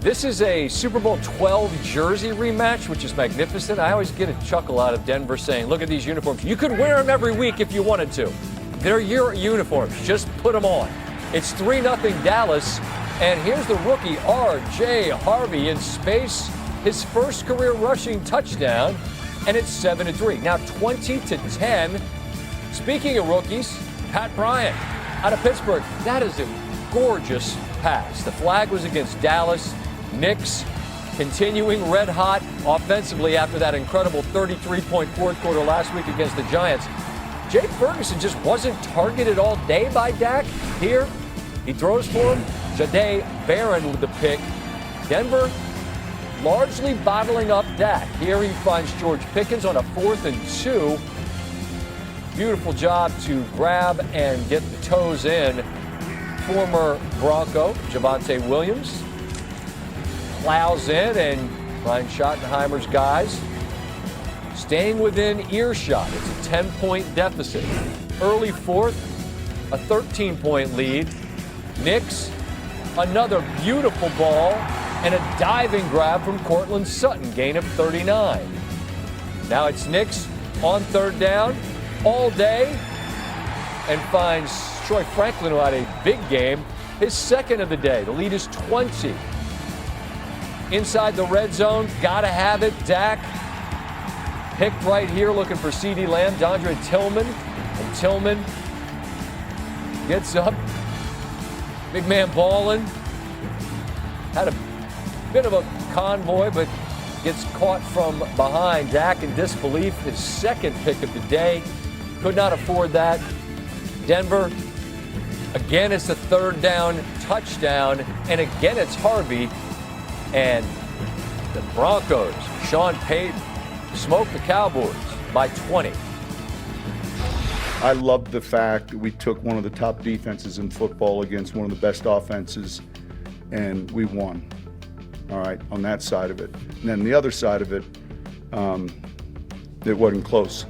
This is a Super Bowl 12 jersey rematch, which is magnificent. I always get a chuckle out of Denver saying, look at these uniforms. You could wear them every week if you wanted to. They're your uniforms. Just put them on. It's 3-0 Dallas. And here's the rookie, R.J. Harvey, in space. His first career rushing touchdown. And it's 7-3. Now 20-10. Speaking of rookies, Pat Bryant out of Pittsburgh. That is a gorgeous pass. The flag was against Dallas. Knicks continuing red hot offensively after that incredible 33-point fourth quarter last week against the Giants. Jake Ferguson just wasn't targeted all day by Dak. Here, he throws for him. Jahdae Barron with the pick. Denver largely bottling up Dak. Here he finds George Pickens on a 4th and 2. Beautiful job to grab and get the toes in. Former Bronco Javonte Williams plows in and finds Schottenheimer's guys staying within earshot. It's a 10-point deficit. Early fourth, a 13-point lead. Knicks, another beautiful ball and a diving grab from Cortland Sutton, gain of 39. Now it's Knicks on third down all day and finds Troy Franklin, who had a big game, his second of the day. The lead is 20. Inside the red zone, gotta have it. Dak picked right here, looking for CeeDee Lamb, Dondre Tillman. And Tillman gets up. Big man balling. Had a bit of a convoy, but gets caught from behind. Dak in disbelief, his second pick of the day. Could not afford that. Denver, again, it's a third down touchdown, and again, it's Harvey. And the Broncos, Sean Payton, smoked the Cowboys by 20. I loved the fact that we took one of the top defenses in football against one of the best offenses, and we won, all right, on that side of it. And then the other side of it, it wasn't close.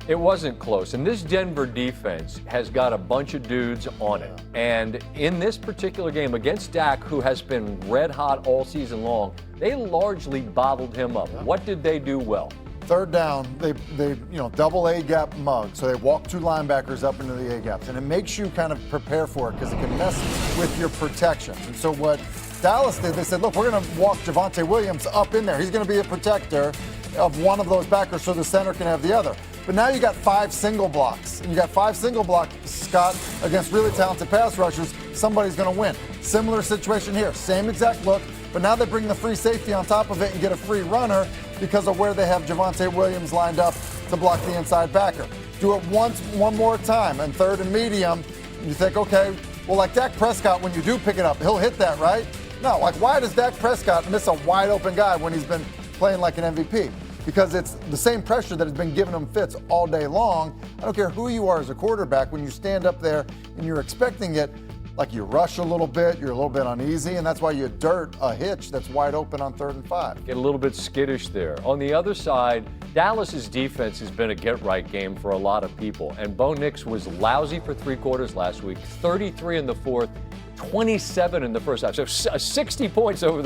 It wasn't close, and this Denver defense has got a bunch of dudes on it. And in this particular game against Dak, who has been red hot all season long, they largely bottled him up. What did they do well? Third down, they double A gap mug, so they walk 2 linebackers up into the A gaps, and it makes you kind of prepare for it because it can mess with your protection. And so what Dallas did, they said, look, we're going to walk Javonte Williams up in there. He's going to be a protector of one of those backers so the center can have the other. But now you got 5 single blocks. And you got 5 single blocks, Scott, against really talented pass rushers. Somebody's going to win. Similar situation here. Same exact look, but now they bring the free safety on top of it and get a free runner because of where they have Javonte Williams lined up to block the inside backer. Do it one more time, and third and medium. You think, okay, well, like Dak Prescott, when you do pick it up, he'll hit that, right? No, like why does Dak Prescott miss a wide open guy when he's been playing like an MVP? Because it's the same pressure that has been giving him fits all day long. I don't care who you are as a quarterback, when you stand up there and you're expecting it, like you rush a little bit, you're a little bit uneasy, and that's why you dirt a hitch that's wide open on 3rd and 5. Get a little bit skittish there. On the other side, Dallas's defense has been a get-right game for a lot of people, and Bo Nix was lousy for 3 quarters last week, 33 in the fourth, 27 in the first half. So 60 points over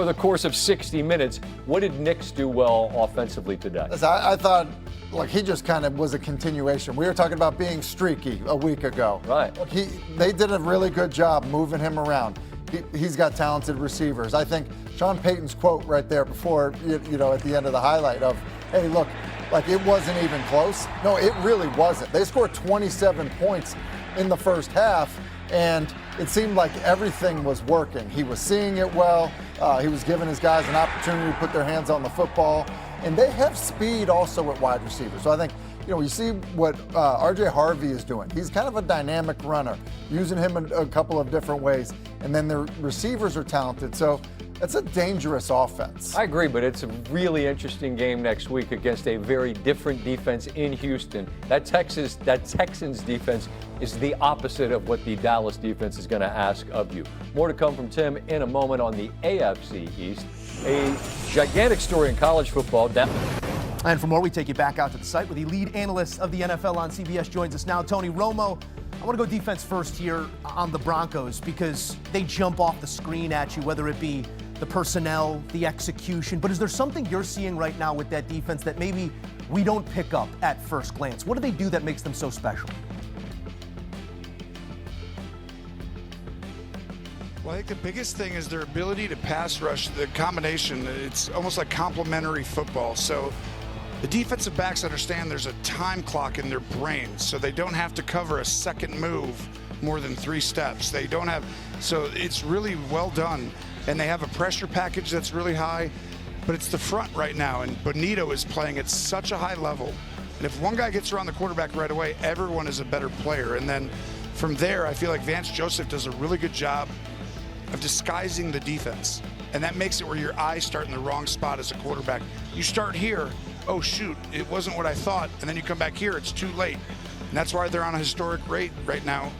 the course of 60 minutes. What did Nix do well offensively today? I thought, like, he just kind of was a continuation. We were talking about being streaky a week ago. Right. They did a really good job moving him around. He's got talented receivers. I think Sean Payton's quote right there before, at the end of the highlight of, hey, look, like it wasn't even close. No, it really wasn't. They scored 27 points in the first half, and it seemed like everything was working. He was seeing it well. He was giving his guys an opportunity to put their hands on the football. And they have speed also at wide receiver. So I think, you see what R.J. Harvey is doing. He's kind of a dynamic runner, using him in a couple of different ways. And then their receivers are talented. So it's a dangerous offense. I agree, but it's a really interesting game next week against a very different defense in Houston. That Texans defense is the opposite of what the Dallas defense is going to ask of you. More to come from Tim in a moment on the AFC East. A gigantic story in college football. And for more, we take you back out to the site where the lead analyst of the NFL on CBS joins us now. Tony Romo, I want to go defense first here on the Broncos because they jump off the screen at you, whether it be the personnel, the execution. But is there something you're seeing right now with that defense that maybe we don't pick up at first glance? What do they do that makes them so special? Well, I think the biggest thing is their ability to pass rush, the combination. It's almost like complementary football. So the defensive backs understand there's a time clock in their brains, so they don't have to cover a second move more than 3 steps. They don't have, so it's really well done. And they have a pressure package that's really high, but it's the front right now, and Bonito is playing at such a high level. And if one guy gets around the quarterback right away, everyone is a better player. And then from there, I feel like Vance Joseph does a really good job of disguising the defense. And that makes it where your eyes start in the wrong spot as a quarterback. You start here, oh shoot, it wasn't what I thought. And then you come back here, it's too late. And that's why they're on a historic rate right now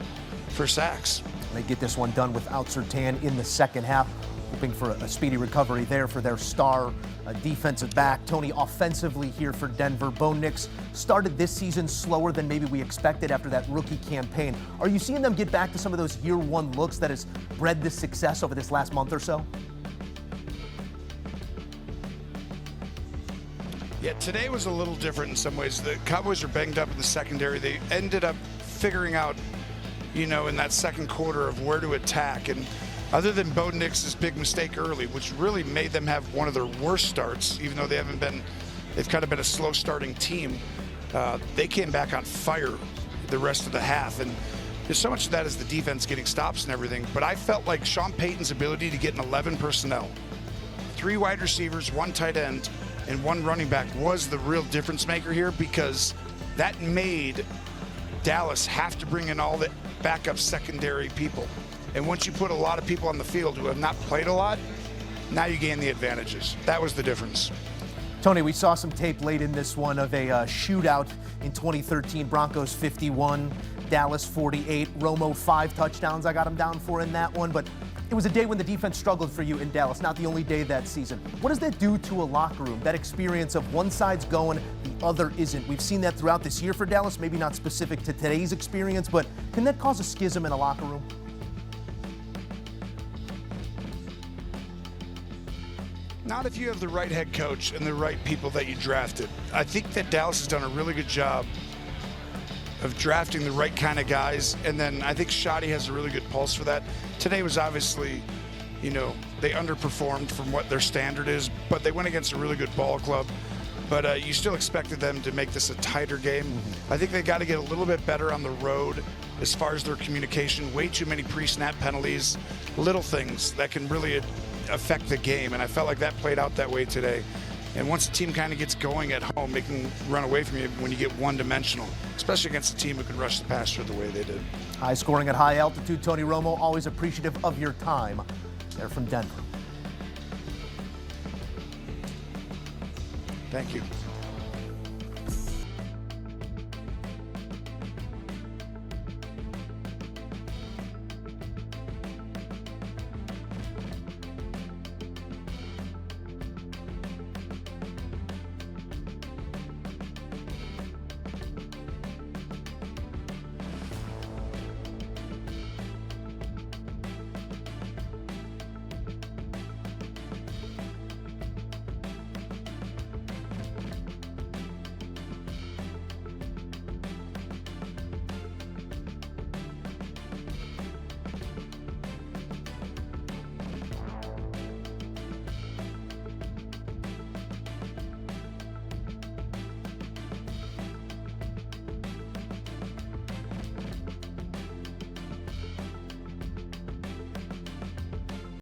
for sacks. They get this one done without Surtain in the second half. Hoping for a speedy recovery there for their star defensive back. Tony, offensively here for Denver. Bo Nix started this season slower than maybe we expected after that rookie campaign. Are you seeing them get back to some of those year one looks that has bred this success over this last month or so? Yeah, today was a little different in some ways. The Cowboys are banged up in the secondary. They ended up figuring out, in that second quarter of where to attack. And other than Bo Nix's big mistake early, which really made them have one of their worst starts, even though they've kind of been a slow starting team, they came back on fire the rest of the half. And there's so much of that is the defense getting stops and everything. But I felt like Sean Payton's ability to get an 11 personnel, 3 wide receivers, 1 tight end, and 1 running back was the real difference maker here, because that made Dallas have to bring in all the backup secondary people. And once you put a lot of people on the field who have not played a lot, now you gain the advantages. That was the difference. Tony, we saw some tape late in this one of a shootout in 2013. Broncos 51, Dallas 48. Romo 5 touchdowns I got him down for in that one. But it was a day when the defense struggled for you in Dallas, not the only day that season. What does that do to a locker room, that experience of one side's going, the other isn't? We've seen that throughout this year for Dallas, maybe not specific to today's experience, but can that cause a schism in a locker room? Not if you have the right head coach and the right people that you drafted. I think that Dallas has done a really good job of drafting the right kind of guys, and then I think Shoddy has a really good pulse for that. Today was obviously, they underperformed from what their standard is, but they went against a really good ball club. But you still expected them to make this a tighter game. I think they got to get a little bit better on the road as far as their communication. Way too many pre-snap penalties, little things that can really affect the game, and I felt like that played out that way today. And once the team kind of gets going at home, they can run away from you when you get one-dimensional, especially against a team who can rush the passer the way they did. High scoring at high altitude. Tony Romo, always appreciative of your time. They're from Denver. Thank you.